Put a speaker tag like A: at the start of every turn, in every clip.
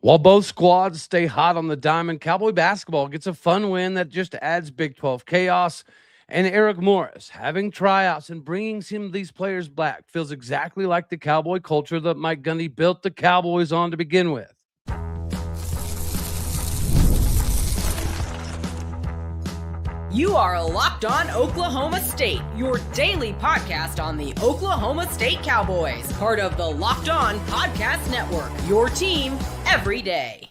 A: While both squads stay hot on the diamond, Cowboy basketball gets a fun win that just adds Big 12 chaos. And Eric Morris having tryouts and bringing some of these players back feels exactly like the Cowboy culture that Mike Gundy built the Cowboys on to begin with.
B: You are Locked On Oklahoma State, your daily podcast on the Oklahoma State Cowboys, part of the Locked On Podcast Network, your team every day.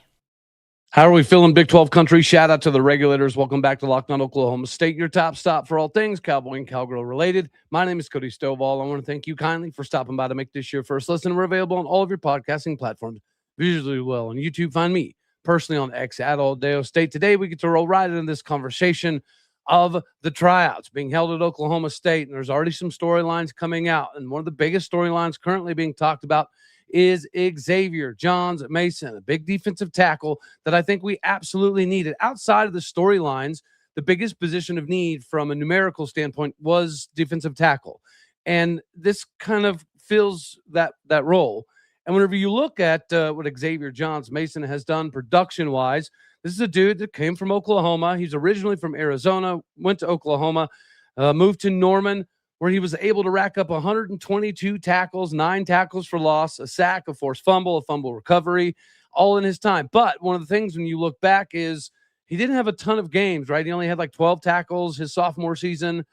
A: How are we feeling, Big 12 country? Shout out to the regulators. Welcome back to Locked On Oklahoma State, your top stop for all things Cowboy and Cowgirl related. My name is Cody Stovall. I want to thank you kindly for stopping by to make this your first listen. We're available on all of your podcasting platforms, visually well on YouTube. Find me personally on X at Aldeo State. Today, we get to roll right into this conversation of the tryouts being held at Oklahoma State. And there's already some storylines coming out. And one of the biggest storylines currently being talked about is Xavier Johns Mason, a big defensive tackle that I think we absolutely needed. Outside of the storylines, the biggest position of need from a numerical standpoint was defensive tackle. And this kind of fills that role. And whenever you look at what Xavier Johns Mason has done production-wise, this is a dude that came from Oklahoma. He's originally from Arizona, went to Oklahoma, moved to Norman, where he was able to rack up 122 tackles, 9 tackles for loss, a sack, a forced fumble, a fumble recovery, all in his time. But one of the things when you look back is he didn't have a ton of games, right? He only had like 12 tackles his sophomore season,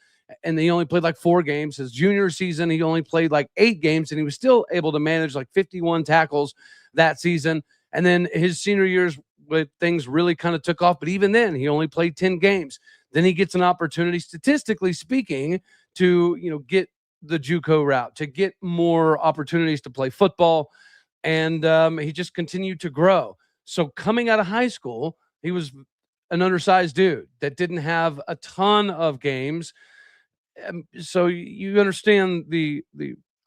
A: and he only played like 4 games. His junior season, he only played like 8 games, and he was still able to manage like 51 tackles that season. And then his senior years, when things really kind of took off, but even then, he only played 10 games. Then he gets an opportunity, statistically speaking, to get the JUCO route, to get more opportunities to play football, and he just continued to grow. So coming out of high school, he was an undersized dude that didn't have a ton of games. So you understand the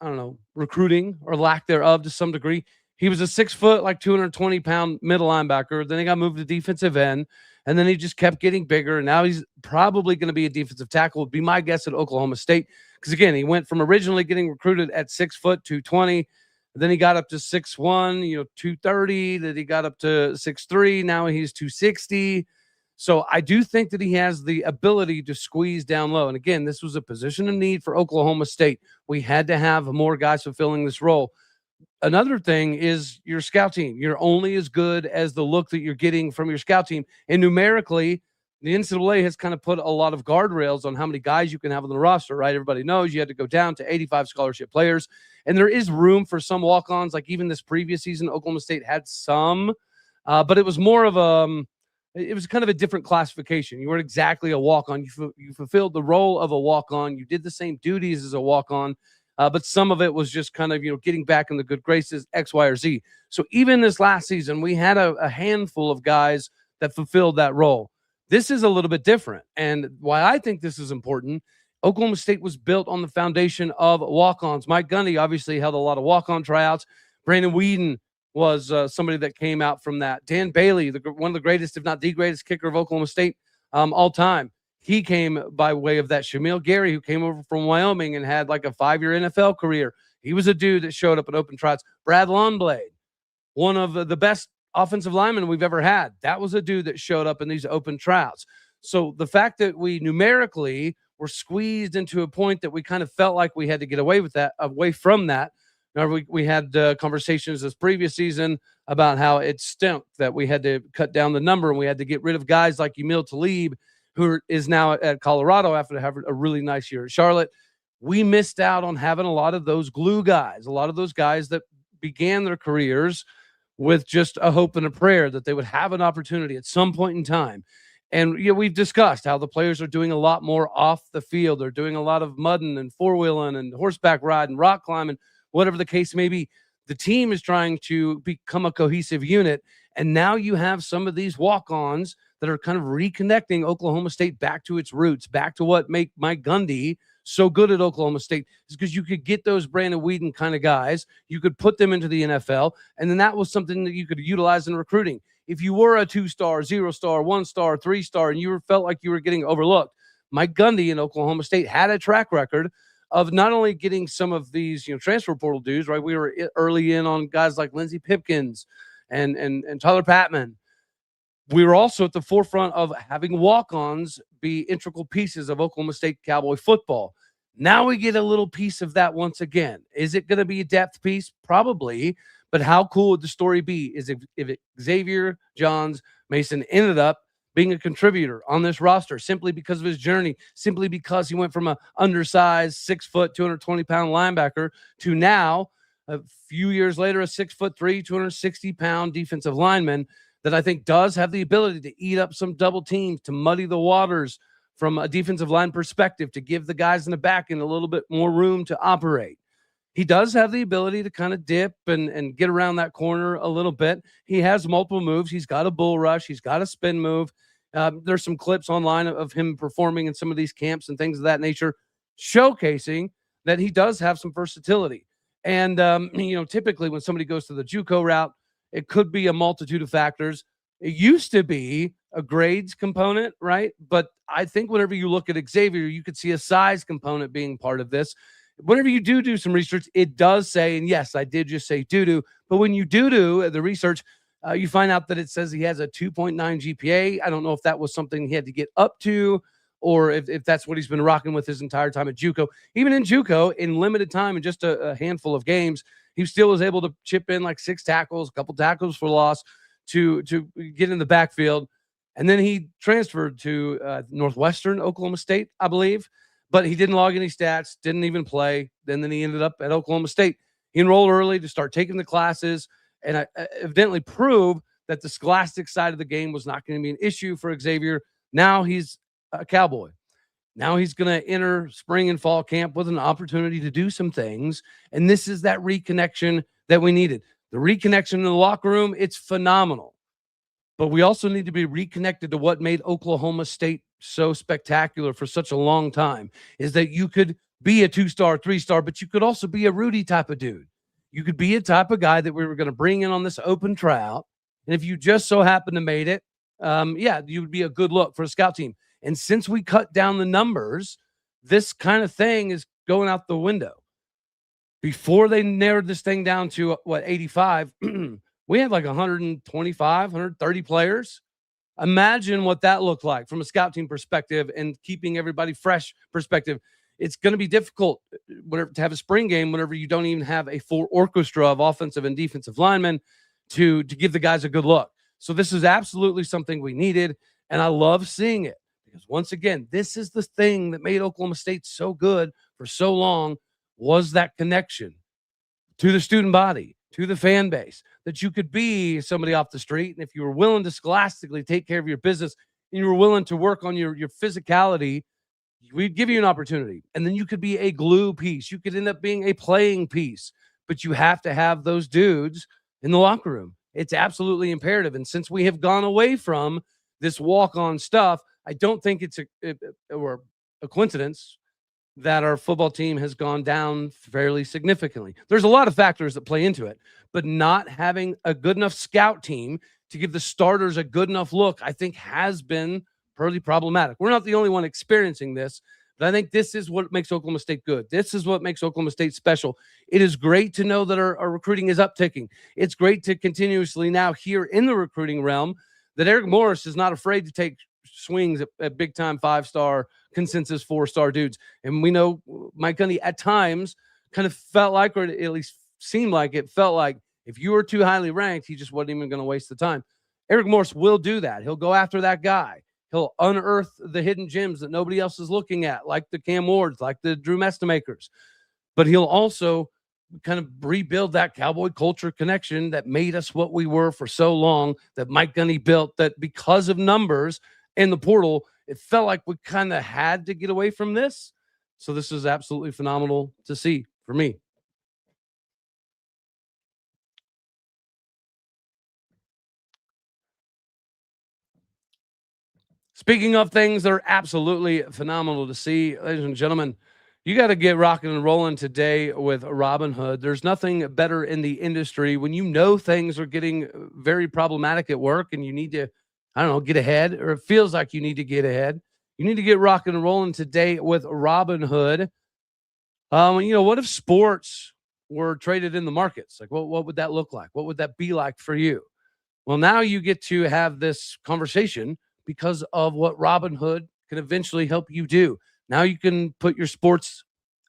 A: I don't know, recruiting or lack thereof to some degree. He was a 6 foot, like 220-pound middle linebacker. Then he got moved to defensive end, and then he just kept getting bigger. And now he's probably going to be a defensive tackle, would be my guess at Oklahoma State. Because again, he went from originally getting recruited at 6 foot, 220. Then he got up to 6'1", 230. Then he got up to 6'3". Now he's 260. So I do think that he has the ability to squeeze down low. And again, this was a position of need for Oklahoma State. We had to have more guys fulfilling this role. Another thing is your scout team. You're only as good as the look that you're getting from your scout team. And numerically, the NCAA has kind of put a lot of guardrails on how many guys you can have on the roster, right? Everybody knows you had to go down to 85 scholarship players. And there is room for some walk-ons. Like even this previous season, Oklahoma State had some, but it was more of it was kind of a different classification. You weren't exactly a walk-on. You fulfilled the role of a walk-on. You did the same duties as a walk-on. But some of it was just kind of, getting back in the good graces, X, Y, or Z. So even this last season, we had a handful of guys that fulfilled that role. This is a little bit different. And why I think this is important, Oklahoma State was built on the foundation of walk-ons. Mike Gundy obviously held a lot of walk-on tryouts. Brandon Whedon was somebody that came out from that. Dan Bailey, one of the greatest, if not the greatest kicker of Oklahoma State all time. He came by way of that. Shamil Gary, who came over from Wyoming and had like a 5-year NFL career. He was a dude that showed up at open tryouts. Brad Longblade, one of the best offensive linemen we've ever had. That was a dude that showed up in these open tryouts. So the fact that we numerically were squeezed into a point that we kind of felt like we had to get away from that. Now, we had conversations this previous season about how it stunk that we had to cut down the number and we had to get rid of guys like Emil Talib, who is now at Colorado after having a really nice year at Charlotte. We missed out on having a lot of those glue guys, a lot of those guys that began their careers with just a hope and a prayer that they would have an opportunity at some point in time. And we've discussed how the players are doing a lot more off the field. They're doing a lot of mudding and four-wheeling and horseback riding, rock climbing, whatever the case may be. The team is trying to become a cohesive unit. And now you have some of these walk-ons that are kind of reconnecting Oklahoma State back to its roots, back to what make Mike Gundy so good at Oklahoma State, is because you could get those Brandon Whedon kind of guys, you could put them into the NFL, and then that was something that you could utilize in recruiting. If you were a 2-star, 0-star, 1-star, 3-star, and you felt like you were getting overlooked, Mike Gundy in Oklahoma State had a track record of not only getting some of these, transfer portal dudes, right? We were early in on guys like Lindsey Pipkins and Tyler Patman. We were also at the forefront of having walk-ons be integral pieces of Oklahoma State Cowboy football. Now we get a little piece of that once again. Is it going to be a depth piece? Probably. But how cool would the story be is if Xavier Johns Mason ended up being a contributor on this roster simply because of his journey, simply because he went from an undersized 6 foot, 220-pound linebacker to now, a few years later, a 6'3", 260-pound defensive lineman that I think does have the ability to eat up some double teams, to muddy the waters from a defensive line perspective, to give the guys in the back end a little bit more room to operate. He does have the ability to kind of dip and get around that corner a little bit. He has multiple moves. He's got a bull rush. He's got a spin move. There's some clips online of him performing in some of these camps and things of that nature, showcasing that he does have some versatility. And, typically when somebody goes to the JUCO route, it could be a multitude of factors. It used to be a grades component, right? But I think whenever you look at Xavier, you could see a size component being part of this. Whenever you do some research, it does say, and yes, I did just say do, but when you do the research, you find out that it says he has a 2.9 GPA. I don't know if that was something he had to get up to, or if that's what he's been rocking with his entire time at JUCO. Even in JUCO, in limited time and just a handful of games, he still was able to chip in like 6 tackles, a couple tackles for loss to get in the backfield. And then he transferred to Northwestern Oklahoma State, I believe. But he didn't log any stats, didn't even play. Then he ended up at Oklahoma State. He enrolled early to start taking the classes and evidently proved that the scholastic side of the game was not going to be an issue for Xavier. Now he's a Cowboy. Now he's going to enter spring and fall camp with an opportunity to do some things. And this is that reconnection that we needed. The reconnection in the locker room, it's phenomenal. But we also need to be reconnected to what made Oklahoma State so spectacular for such a long time, is that you could be a 2-star, 3-star, but you could also be a RUDY type of dude. You could be a type of guy that we were going to bring in on this open tryout. And if you just so happen to made it, you would be a good look for a scout team. And since we cut down the numbers, this kind of thing is going out the window. Before they narrowed this thing down to 85, we had like 125, 130 players. Imagine what that looked like from a scout team perspective and keeping everybody fresh perspective. It's going to be difficult to have a spring game whenever you don't even have a full orchestra of offensive and defensive linemen to give the guys a good look. So this is absolutely something we needed, and I love seeing it because, once again, this is the thing that made Oklahoma State so good for so long, was that connection to the student body, to the fan base, that you could be somebody off the street. And if you were willing to scholastically take care of your business and you were willing to work on your physicality, we'd give you an opportunity. And then you could be a glue piece. You could end up being a playing piece, but you have to have those dudes in the locker room. It's absolutely imperative. And since we have gone away from this walk-on stuff, I don't think it's a coincidence that our football team has gone down fairly significantly. There's a lot of factors that play into it, but not having a good enough scout team to give the starters a good enough look, I think, has been pretty problematic. We're not the only one experiencing this, but I think this is what makes Oklahoma State good. This is what makes Oklahoma State special. It is great to know that our recruiting is upticking. It's great to continuously now hear in the recruiting realm that Eric Morris is not afraid to take swings at big-time 5-star, consensus 4-star dudes. And we know Mike Gundy at times kind of felt like, or at least seemed like it felt like, if you were too highly ranked, he just wasn't even going to waste the time. Eric Morris will do that. He'll go after that guy. He'll unearth the hidden gems that nobody else is looking at, like the Cam Wards, like the Drew Mestamakers. But he'll also kind of rebuild that Cowboy culture connection that made us what we were for so long, that Mike Gundy built, that because of numbers in the portal, it felt like we kind of had to get away from this. So this is absolutely phenomenal to see for me. Speaking of things that are absolutely phenomenal to see, ladies and gentlemen, you got to get rocking and rolling today with Robinhood. There's nothing better in the industry when you know things are getting very problematic at work and you need to, get ahead, or it feels like you need to get ahead. You need to get rocking and rolling today with Robinhood. What if sports were traded in the markets? Like, what would that look like? What would that be like for you? Well, now you get to have this conversation because of what Robinhood can eventually help you do. Now you can put your sports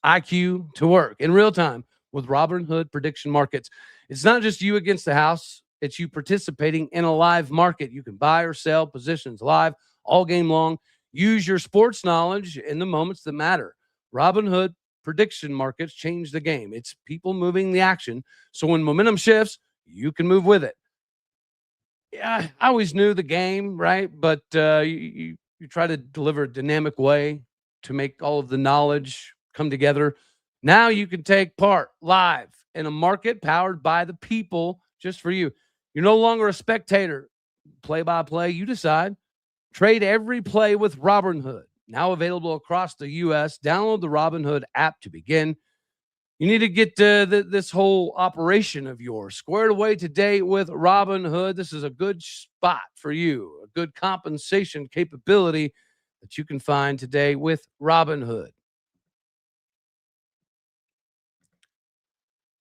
A: IQ to work in real time with Robinhood prediction markets. It's not just you against the house, it's you participating in a live market. You can buy or sell positions live all game long. Use your sports knowledge in the moments that matter. Robinhood prediction markets change the game. It's people moving the action. So when momentum shifts, you can move with it. Yeah, I always knew the game, right? But you try to deliver a dynamic way to make all of the knowledge come together. Now you can take part live in a market powered by the people just for you. You're no longer a spectator, play by play. You decide. Trade every play with Robinhood. Now available across the U.S. Download the Robinhood app to begin. You need to get this whole operation of yours squared away today with Robinhood. This is a good spot for you, a good compensation capability that you can find today with Robinhood.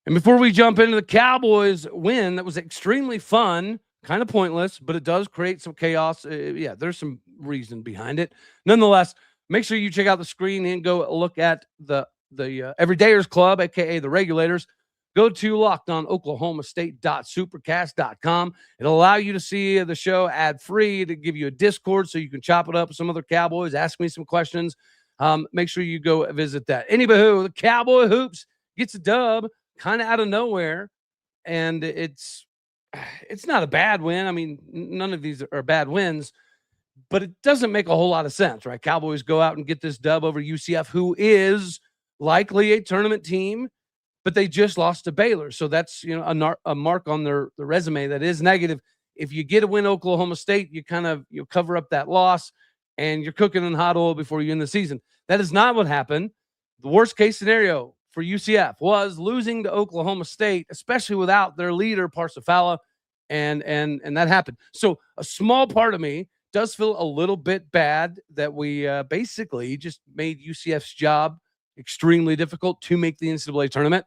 A: And before we jump into the Cowboys win, that was extremely fun, kind of pointless, but it does create some chaos. Yeah, there's some reason behind it. Nonetheless, make sure you check out the screen and go look at the Everydayers Club, aka the Regulators. Go to LockedOnOklahomaState.supercast.com. It'll allow you to see the show ad-free, to give you a Discord so you can chop it up with some other Cowboys, ask me some questions. Make sure you go visit that. Anywho, the Cowboy Hoops gets a dub kind of out of nowhere, and it's not a bad win. I mean, none of these are bad wins, but it doesn't make a whole lot of sense, right? Cowboys go out and get this dub over UCF, who is likely a tournament team, but they just lost to Baylor. So that's, a mark on their resume that is negative. If you get a win Oklahoma State, you cover up that loss, and you're cooking in hot oil before you end the season. That is not what happened. The worst case scenario for UCF was losing to Oklahoma State, especially without their leader, Parsifala, and that happened. So a small part of me does feel a little bit bad that we basically just made UCF's job extremely difficult to make the NCAA tournament.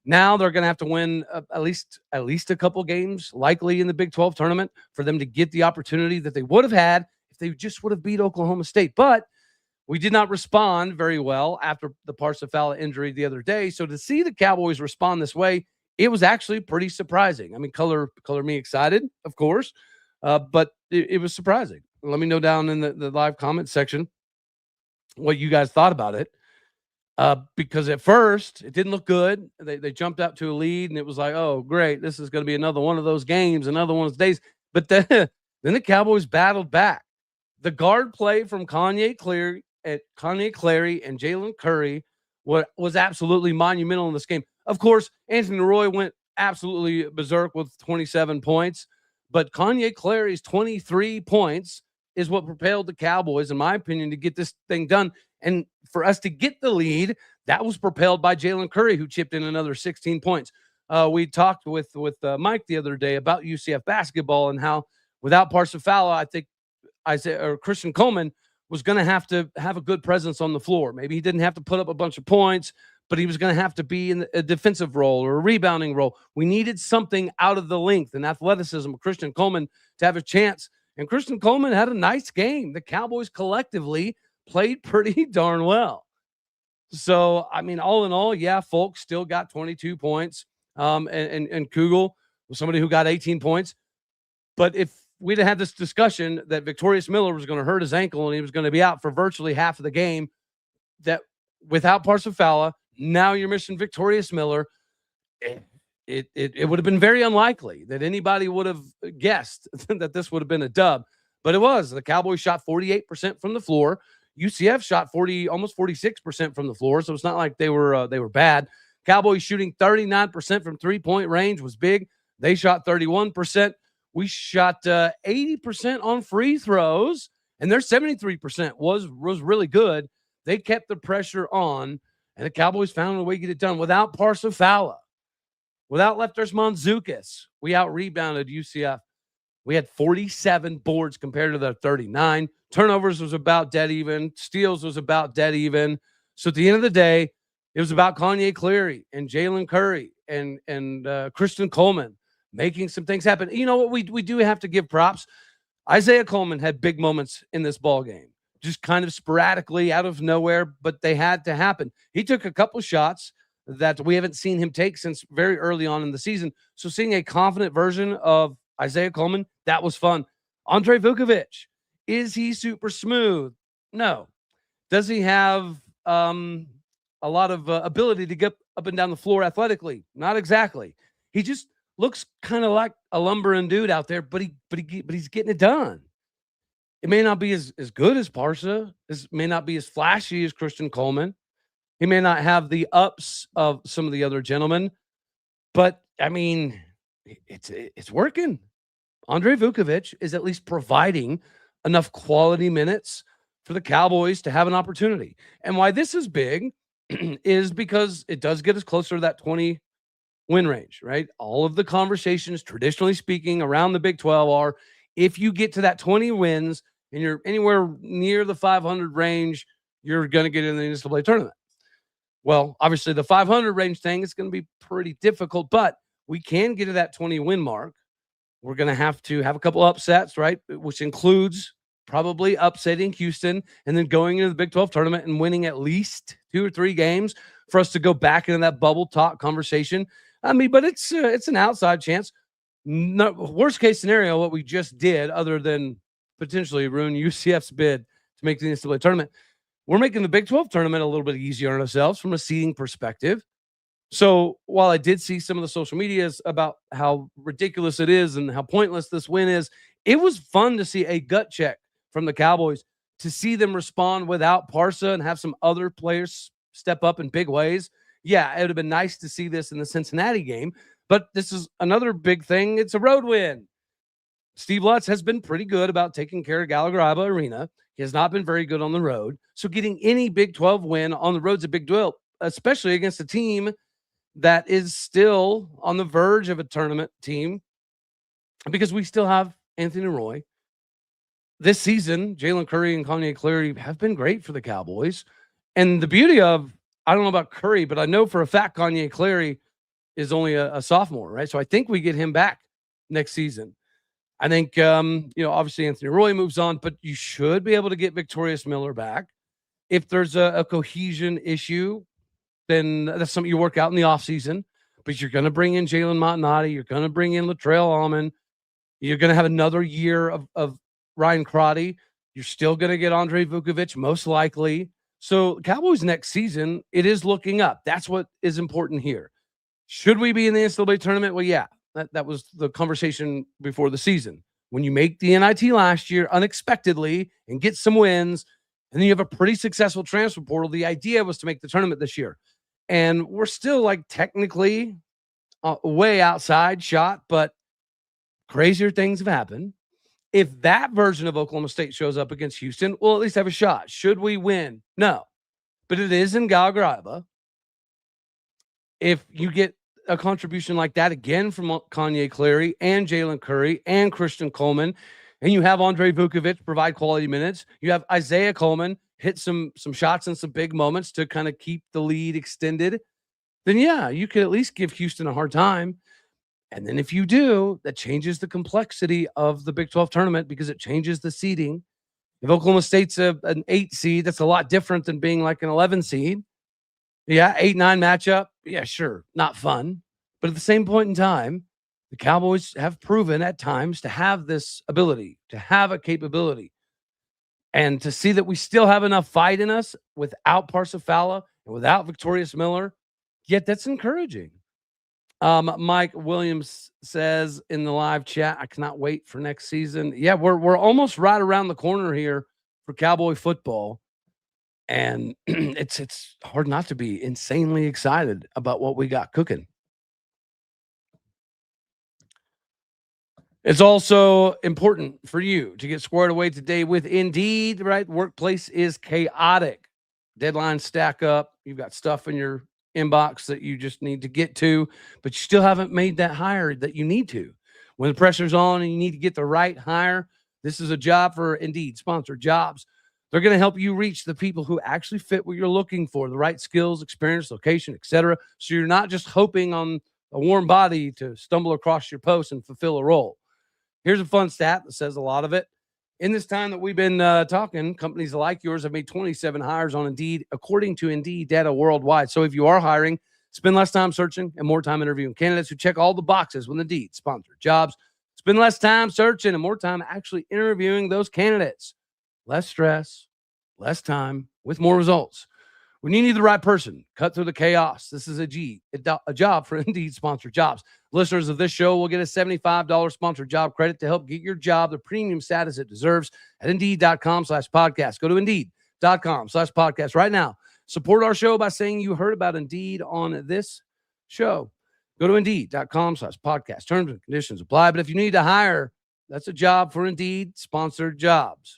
A: Now they're going to have to win at least a couple games, likely in the Big 12 tournament, for them to get the opportunity that they would have had if they just would have beat Oklahoma State. But we did not respond very well after the Parsifala injury the other day. So to see the Cowboys respond this way, it was actually pretty surprising. I mean, color me excited, of course, but it was surprising. Let me know down in the live comment section what you guys thought about it. Because at first it didn't look good. They jumped out to a lead, and it was like, oh, great, this is going to be another one of those games, another one of those days. But then the Cowboys battled back. The guard play from Kanye Clary and Jalen Curry was absolutely monumental in this game. Of course, Anthony Roy went absolutely berserk with 27 points, but Kanye Clary's 23 points is what propelled the Cowboys, in my opinion, to get this thing done. And for us to get the lead, that was propelled by Jalen Curry, who chipped in another 16 points. We talked with Mike the other day about UCF basketball and how without Parsifala, I think Christian Coleman was going to have a good presence on the floor. Maybe he didn't have to put up a bunch of points, but he was going to have to be in a defensive role or a rebounding role. We needed something out of the length and athleticism of Christian Coleman to have a chance. And Christian Coleman had a nice game. The Cowboys collectively played pretty darn well. So, I mean, all in all, yeah, Folk still got 22 points. And Kugel was somebody who got 18 points. But if we'd have had this discussion that Victorious Miller was going to hurt his ankle and he was going to be out for virtually half of the game, that without Parsifala, now you're missing Victorious Miller. It would have been very unlikely that anybody would have guessed that this would have been a dub, but it was. The Cowboys shot 48% from the floor. UCF shot almost 46% from the floor, so it's not like they were bad. Cowboys shooting 39% from three-point range was big. They shot 31%. We shot 80% on free throws, and their 73% was really good. They kept the pressure on, and the Cowboys found a way to get it done without Parsifala. Without Lefteris Monzoukas, we out-rebounded UCF. We had 47 boards compared to their 39. Turnovers was about dead even. Steals was about dead even. So at the end of the day, it was about Kanye Clary and Jalen Curry and Christian Coleman. making some things happen. You know what? We do have to give props. Isaiah Coleman had big moments in this ball game, just kind of sporadically out of nowhere, but they had to happen. He took a couple shots that we haven't seen him take since very early on in the season. So seeing a confident version of Isaiah Coleman, that was fun. Andre Vukovic, is he super smooth? No. Does he have a lot of ability to get up and down the floor athletically? Not exactly. He just looks kind of like a lumbering dude out there, but he's getting it done. It may not be as good as Parsa. It may not be as flashy as Christian Coleman. He may not have the ups of some of the other gentlemen, but I mean, it's working. Andre Vukovic is at least providing enough quality minutes for the Cowboys to have an opportunity. And why this is big is because it does get us closer to that 20 win range, right? All of the conversations, traditionally speaking, around the Big 12 are, if you get to that 20 wins and you're anywhere near the 500 range, you're going to get in the NCAA tournament. Well, obviously the 500 range thing is going to be pretty difficult, but we can get to that 20 win mark. We're going to have a couple upsets, right? Which includes probably upsetting Houston and then going into the Big 12 tournament and winning at least 2 or 3 games for us to go back into that bubble talk conversation. I mean, but it's an outside chance. No, worst case scenario, what we just did, other than potentially ruin UCF's bid to make the NCAA tournament, we're making the Big 12 tournament a little bit easier on ourselves from a seeding perspective. So while I did see some of the social medias about how ridiculous it is and how pointless this win is, it was fun to see a gut check from the Cowboys, to see them respond without Parsa and have some other players step up in big ways. Yeah, it would have been nice to see this in the Cincinnati game, but this is another big thing. It's a road win. Steve Lutz has been pretty good about taking care of Gallagher-Iba Arena. He has not been very good on the road. So getting any Big 12 win on the road's a big deal, especially against a team that is still on the verge of a tournament team, because we still have Anthony Roy. This season, Jalen Curry and Kanye Clary have been great for the Cowboys. And the beauty of, I don't know about Curry, but I know for a fact Kanye Clary is only a sophomore, right? So I think we get him back next season. I think, obviously Anthony Roy moves on, but you should be able to get Victorious Miller back. If there's a cohesion issue, then that's something you work out in the offseason. But you're going to bring in Jalen Montanati. You're going to bring in Latrell Allman. You're going to have another year of Ryan Crotty. You're still going to get Andre Vukovic, most likely. So Cowboys next season, it is looking up. That's what is important here. Should we be in the NCAA tournament? Well, yeah, that was the conversation before the season. When you make the NIT last year unexpectedly and get some wins, and then you have a pretty successful transfer portal, the idea was to make the tournament this year. And we're still like technically way outside shot, but crazier things have happened. If that version of Oklahoma State shows up against Houston, we'll at least have a shot. Should we win? No. But it is in Gallagher-Iba. If you get a contribution like that again from Kanye Clary and Jalen Curry and Christian Coleman, and you have Andre Vukovic provide quality minutes, you have Isaiah Coleman hit some shots in some big moments to kind of keep the lead extended, then yeah, you could at least give Houston a hard time. And then if you do, that changes the complexity of the Big 12 tournament because it changes the seeding. If Oklahoma State's an 8 seed, that's a lot different than being like an 11 seed. Yeah, 8-9 matchup. Yeah, sure. Not fun. But at the same point in time, the Cowboys have proven at times to have this ability, to have a capability. And to see that we still have enough fight in us without Parsifala and without Victorious Miller, yet that's encouraging. Mike Williams says in the live chat, I cannot wait for next season. Yeah, we're almost right around the corner here for Cowboy football. And it's hard not to be insanely excited about what we got cooking. It's also important for you to get squared away today with Indeed, right? Workplace is chaotic. Deadlines stack up. You've got stuff in your inbox that you just need to get to, but you still haven't made that hire that you need to. When the pressure's on and you need to get the right hire, this is a job for Indeed, sponsored jobs. They're going to help you reach the people who actually fit what you're looking for, the right skills, experience, location, etc. So you're not just hoping on a warm body to stumble across your post and fulfill a role. Here's a fun stat that says a lot of it. In this time that we've been talking, companies like yours have made 27 hires on Indeed, according to Indeed data worldwide. So if you are hiring, spend less time searching and more time interviewing candidates who check all the boxes with Indeed sponsored jobs. Spend less time searching and more time actually interviewing those candidates. Less stress, less time, with more results. When you need the right person, cut through the chaos. This is a job for Indeed sponsored jobs. Listeners of this show will get a $75 sponsored job credit to help get your job the premium status it deserves at Indeed.com/podcast. Go to Indeed.com/podcast right now. Support our show by saying you heard about Indeed on this show. Go to Indeed.com/podcast. Terms and conditions apply. But if you need to hire, that's a job for Indeed sponsored jobs.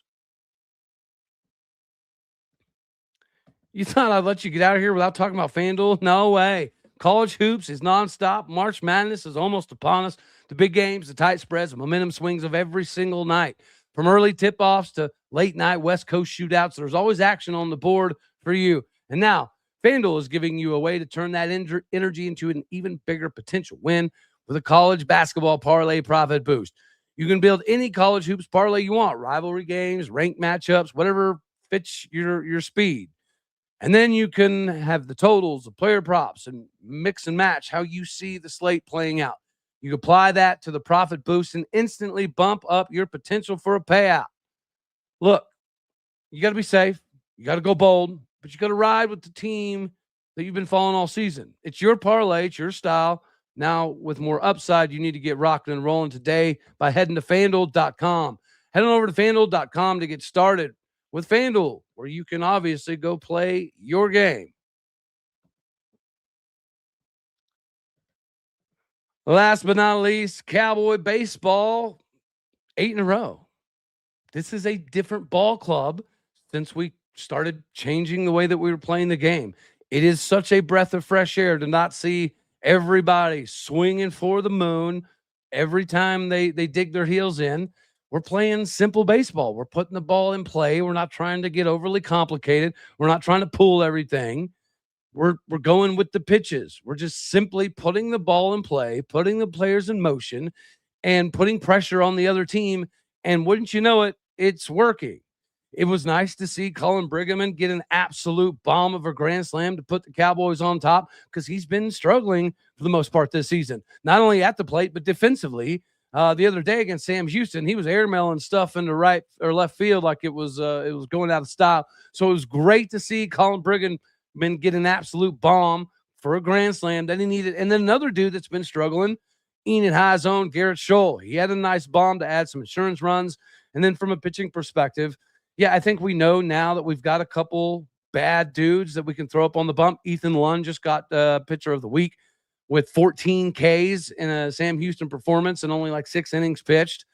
A: You thought I'd let you get out of here without talking about FanDuel? No way. College hoops is nonstop. March Madness is almost upon us. The big games, the tight spreads, the momentum swings of every single night. From early tip-offs to late-night West Coast shootouts, there's always action on the board for you. And now, FanDuel is giving you a way to turn that energy into an even bigger potential win with a college basketball parlay profit boost. You can build any college hoops parlay you want, rivalry games, ranked matchups, whatever fits your speed. And then you can have the totals, the player props, and mix and match how you see the slate playing out. You can apply that to the profit boost and instantly bump up your potential for a payout. Look, you got to be safe. You got to go bold, but you got to ride with the team that you've been following all season. It's your parlay. It's your style. Now, with more upside, you need to get rocking and rolling today by heading to FanDuel.com. Head on over to FanDuel.com to get started with FanDuel, where you can obviously go play your game. Last but not least, Cowboy baseball, 8 in a row. This is a different ball club since we started changing the way that we were playing the game. It is such a breath of fresh air to not see everybody swinging for the moon every time they dig their heels in. We're playing simple baseball. We're putting the ball in play. We're not trying to get overly complicated. We're not trying to pull everything. We're going with the pitches. We're just simply putting the ball in play, putting the players in motion, and putting pressure on the other team. And wouldn't you know it, it's working. It was nice to see Colin Brigham get an absolute bomb of a grand slam to put the Cowboys on top, because he's been struggling for the most part this season, not only at the plate, but defensively. The other day against Sam Houston, he was airmailing stuff into right or left field like it was going out of style. So it was great to see Colin Brigham get an absolute bomb for a grand slam that he needed. And then another dude that's been struggling, Enid High's own Garrett Scholl. He had a nice bomb to add some insurance runs. And then from a pitching perspective, yeah, I think we know now that we've got a couple bad dudes that we can throw up on the bump. Ethan Lund just got pitcher of the week with 14 Ks in a Sam Houston performance and only like 6 innings pitched.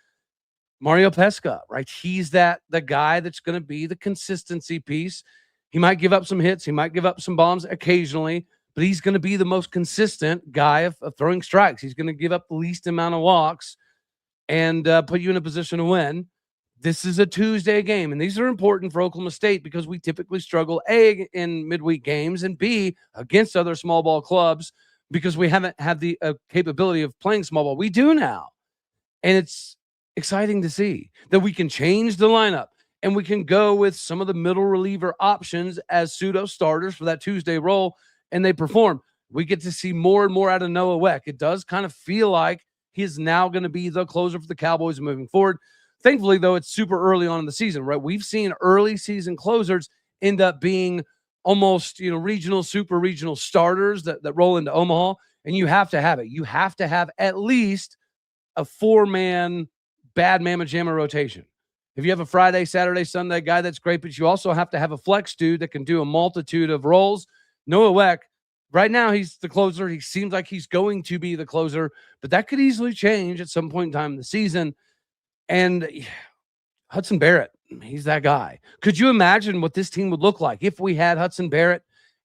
A: Mario Pesca, right? He's the guy that's going to be the consistency piece. He might give up some hits. He might give up some bombs occasionally, but he's going to be the most consistent guy of throwing strikes. He's going to give up the least amount of walks and put you in a position to win. This is a Tuesday game, and these are important for Oklahoma State because we typically struggle, A, in midweek games, and B, against other small ball clubs, because we haven't had the capability of playing small ball. We do now. And it's exciting to see that we can change the lineup and we can go with some of the middle reliever options as pseudo starters for that Tuesday role, and they perform. We get to see more and more out of Noah Weck. It does kind of feel like he is now going to be the closer for the Cowboys moving forward. Thankfully, though, it's super early on in the season, right? We've seen early season closers end up being almost, regional, super regional starters that roll into Omaha, and you have to have it. You have to have at least a 4-man bad mamma jamma rotation. If you have a Friday, Saturday, Sunday guy, that's great, but you also have to have a flex dude that can do a multitude of roles. Noah Weck, right now, he's the closer. He seems like he's going to be the closer, but that could easily change at some point in time in the season. And Hudson Barrett, he's that guy. Could you imagine what this team would look like if we had Hudson Barrett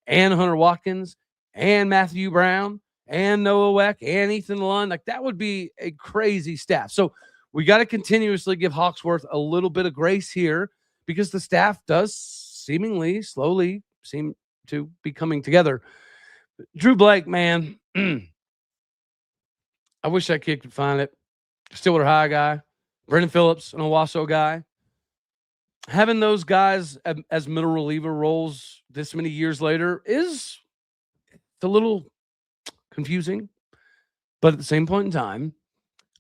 A: and Hunter Watkins and Matthew Brown and Noah Weck and Ethan Lund? Like, that would be a crazy staff. So we got to continuously give Hawksworth a little bit of grace here, because the staff does seemingly slowly seem to be coming together. Drew Blake, man, I wish that kid could find it. Stillwater High guy, Brendan Phillips, an Owasso guy. Having those guys as middle reliever roles this many years later is a little confusing. But at the same point in time,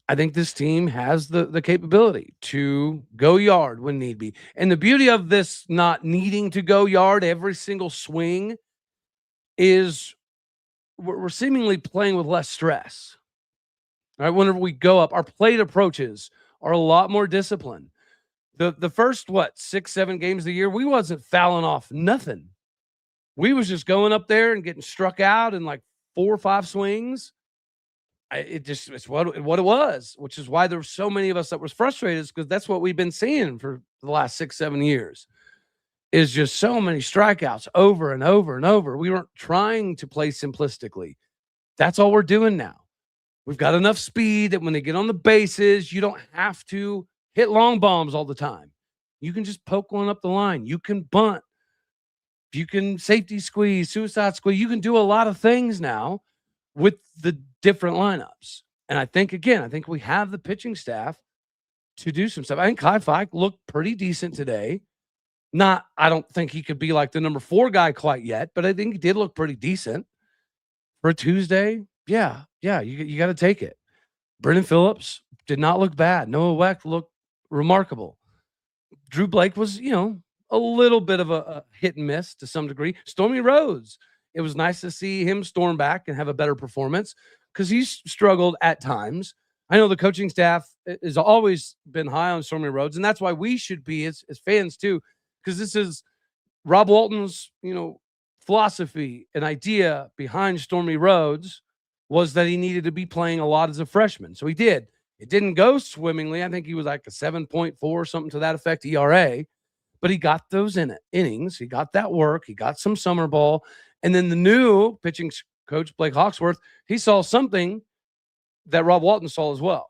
A: I think this team has the capability to go yard when need be. And the beauty of this not needing to go yard every single swing is we're seemingly playing with less stress. All right, whenever we go up, our plate approaches are a lot more disciplined. The first, 6-7 games of the year, we wasn't fouling off nothing. We was just going up there and getting struck out in like 4 or 5 swings. It's what it was, which is why there were so many of us that was frustrated, because that's what we've been seeing for the last 6-7 years, is just so many strikeouts over and over and over. We weren't trying to play simplistically. That's all we're doing now. We've got enough speed that when they get on the bases, you don't have to hit long bombs all the time. You can just poke one up the line. You can bunt. You can safety squeeze, suicide squeeze. You can do a lot of things now with the different lineups. And I think we have the pitching staff to do some stuff. I think Kai Fike looked pretty decent today. I don't think he could be like the number 4 guy quite yet, but I think he did look pretty decent for a Tuesday. Yeah, you got to take it. Brendan Phillips did not look bad. Noah Weck looked remarkable. Drew Blake was, a little bit of a hit and miss to some degree. Stormy Rhodes, it was nice to see him storm back and have a better performance because he's struggled at times. I know the coaching staff has always been high on Stormy Rhodes, and that's why we should be as fans too, because this is Rob Walton's, philosophy and idea behind Stormy Rhodes was that he needed to be playing a lot as a freshman. So he did. It didn't go swimmingly. I think he was like a 7.4, something to that effect, ERA. But he got those innings. He got that work. He got some summer ball. And then the new pitching coach, Blake Hawksworth, he saw something that Rob Walton saw as well,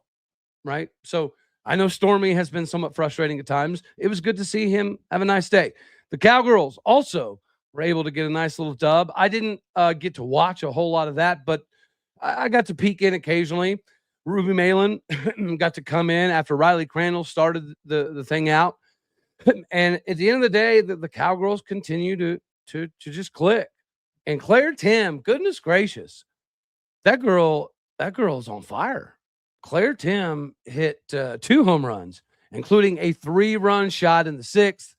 A: right? So I know Stormy has been somewhat frustrating at times. It was good to see him have a nice day. The Cowgirls also were able to get a nice little dub. I didn't get to watch a whole lot of that, but I got to peek in occasionally. Ruby Malin got to come in after Riley Crandall started the thing out. And at the end of the day, the Cowgirls continue to just click. And Claire Tim, goodness gracious, that girl's on fire. Claire Tim hit 2 home runs, including a 3-run shot in the 6th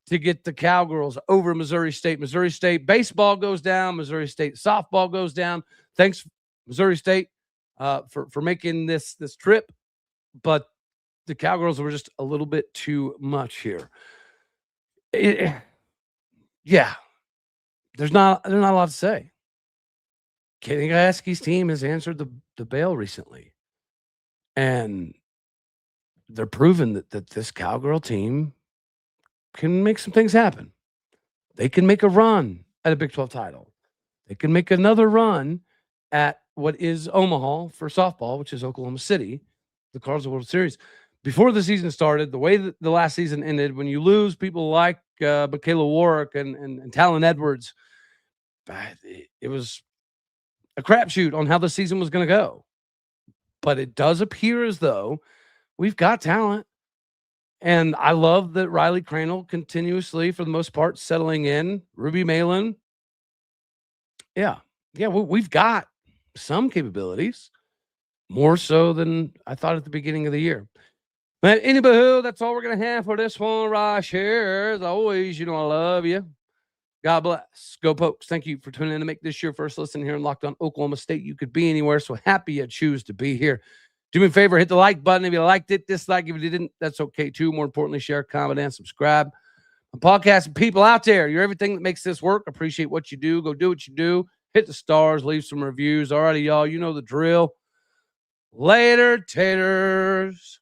A: to get the Cowgirls over Missouri State. Missouri State baseball goes down. Missouri State softball goes down. Thanks, Missouri State, for making this trip. But the Cowgirls were just a little bit too much here. Yeah, there's not a lot to say. Kenny Gaski's team has answered the bell recently, and they're proving that this Cowgirl team can make some things happen. They can make a run at a Big 12 title. They can make another run at what is Omaha for softball, which is Oklahoma City, the Carlson World Series. Before the season started, the way that the last season ended, when you lose people like Michaela Warwick and Talon Edwards, it was a crapshoot on how the season was going to go. But it does appear as though we've got talent. And I love that Riley Crandall continuously, for the most part, settling in. Ruby Malin. Yeah, we've got some capabilities, more so than I thought at the beginning of the year. But anywho, that's all we're going to have for this one right here. As always, I love you. God bless. Go Pokes. Thank you for tuning in to make this your first listen here in Locked On Oklahoma State. You could be anywhere, so happy you choose to be here. Do me a favor, hit the like button if you liked it. Dislike if you didn't, that's okay too. More importantly, share, comment, and subscribe. My podcast people out there, you're everything that makes this work. Appreciate what you do. Go do what you do. Hit the stars, leave some reviews. Alrighty, y'all, you know the drill. Later, taters.